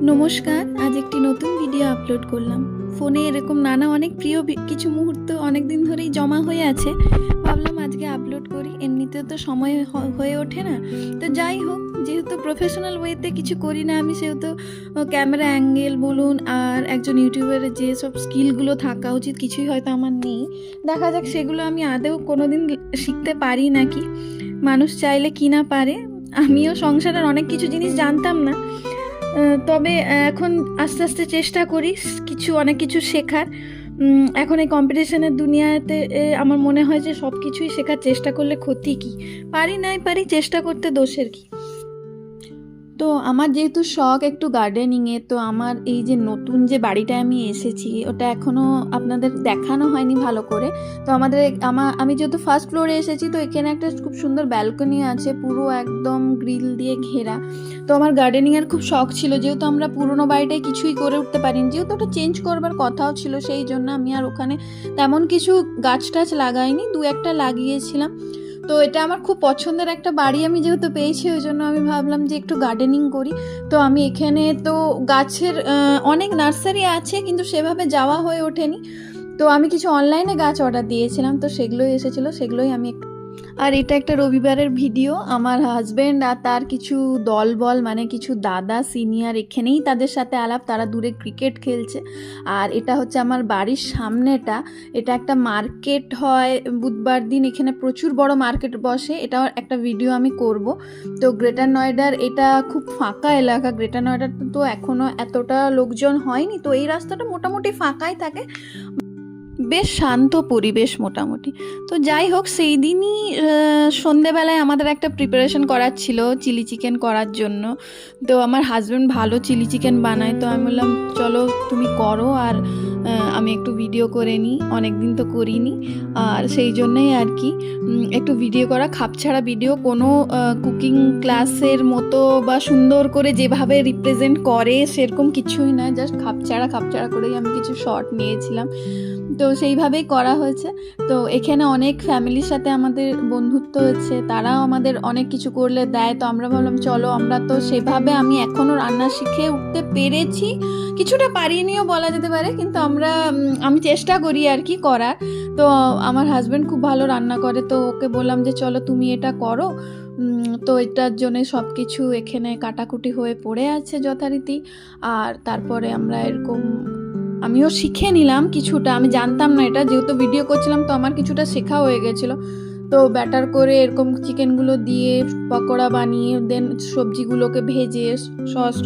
নমস্কার, আজ একটি নতুন ভিডিও আপলোড করলাম। ফোনে এরকম নানা অনেক প্রিয় কিছু মুহূর্ত অনেক দিন ধরেই জমা হয়ে আছে, ভাবলাম আজকে আপলোড করি। এমনিতেও তো সময় হয়ে ওঠে না, তো যাই হোক, যেহেতু প্রফেশনাল ওয়েতে কিছু করি না আমি, সেহেতু ক্যামেরা অ্যাঙ্গেল বলুন আর একজন ইউটিউবারের যেসব স্কিলগুলো থাকা উচিত কিছুই হয়তো আমার নেই। দেখা যাক সেগুলো আমি আদৌ কোনো দিন শিখতে পারি নাকি। মানুষ চাইলে কি না পারে। আমিও সংসারের অনেক কিছু জিনিস জানতাম না, তবে এখন আস্তে আস্তে চেষ্টা করি অনেক কিছু শেখার। এখন এই কম্পিটিশনের দুনিয়াতে আমার মনে হয় যে সব কিছুই শেখার চেষ্টা করলে ক্ষতি কী? পারি নাই পারি, চেষ্টা করতে দোষের কী? তো আমার যেহেতু শখ একটু গার্ডেনিংয়ে, তো আমার এই যে নতুন যে বাড়িটায় আমি এসেছি ওটা এখনও আপনাদের দেখানো হয়নি ভালো করে। তো আমি যেহেতু ফার্স্ট ফ্লোরে এসেছি, তো এখানে একটা খুব সুন্দর ব্যালকনি আছে, পুরো একদম গ্রিল দিয়ে ঘেরা। তো আমার গার্ডেনিংয়ের খুব শখ ছিল, যেহেতু আমরা পুরনো বাড়িটায় কিছুই করে উঠতে পারিনি, যেহেতু ওটা চেঞ্জ করবার কথাও ছিল, সেই জন্য আমি আর ওখানে তেমন কিছু গাছ টাছ লাগাইনি, দু একটা লাগিয়েছিলাম। তো এটা আমার খুব পছন্দের একটা বাড়ি আমি যেহেতু পেয়েছি, ওই জন্য আমি ভাবলাম যে একটু গার্ডেনিং করি। তো আমি এখানে তো গাছের অনেক নার্সারি আছে, কিন্তু সেভাবে যাওয়া হয়ে ওঠেনি। তো আমি কিছু অনলাইনে গাছ অর্ডার দিয়েছিলাম, তো সেগুলোই এসেছিলো, সেগুলোই আমি একটু। আর এটা একটা রবিবারের ভিডিও। আমার হাজব্যান্ড আর তার কিছু দলবল, মানে কিছু দাদা সিনিয়র, এখানেই তাদের সাথে আলাপ, তারা দূরে ক্রিকেট খেলছে। আর এটা হচ্ছে আমার বাড়ির সামনেটা, এটা একটা মার্কেট হয় বুধবার দিন, এখানে প্রচুর বড় মার্কেট বসে, এটাও একটা ভিডিও আমি করব। তো গ্রেটার নয়ডার এটা খুব ফাঁকা এলাকা, গ্রেটার নয়ডার তো এখনও এতটা লোকজন হয়নি, তো এই রাস্তাটা মোটামুটি ফাঁকাই থাকে, বেশ শান্ত পরিবেশ মোটামুটি। তো যাই হোক, সেই দিনই সন্ধেবেলায় আমাদের একটা প্রিপারেশন করার ছিল চিলি চিকেন করার জন্য। তো আমার হাজব্যান্ড ভালো চিলি চিকেন বানায়, তো আমি বললাম চলো তুমি করো, আর আমি একটু ভিডিও করে নিই, অনেক দিন তো করিনি। আর সেই জন্যই আর কি একটু ভিডিও করা, খাপছাড়া ভিডিও, কোনো কুকিং ক্লাসের মতো বা সুন্দর করে যেভাবে রিপ্রেজেন্ট করে সেরকম কিছুই না, জাস্ট খাপছাড়া করেই আমি কিছু শর্ট নিয়েছিলাম। তো সেইভাবেই করা হয়েছে। তো এখানে অনেক ফ্যামিলির সাথে আমাদের বন্ধুত্ব হচ্ছে, তারাও আমাদের অনেক কিছু করলে দেয়। তো আমরা ভাবলাম চলো, আমরা তো সেভাবে আমি এখনও রান্না শিখে উঠতে পেরেছি, কিছুটা পারিনিও বলা যেতে পারে, কিন্তু আমি চেষ্টা করি আর কি করার। তো আমার হাজব্যান্ড খুব ভালো রান্না করে, তো ওকে বললাম যে চলো তুমি এটা করো। তো এটার জন্য সব কিছু এখানে কাটাকুটি হয়ে পড়ে আছে যথারীতি। আর তারপরে আমরা এরকম আমিও শিখে নিলাম কিছুটা, আমি জানতাম না এটা, যেহেতু ভিডিও করছিলাম তো আমার কিছুটা শেখা হয়ে গেছিলো। তো ব্যাটার করে এরকম চিকেনগুলো দিয়ে পকোড়া বানিয়ে দেন সবজিগুলোকে ভেজে সস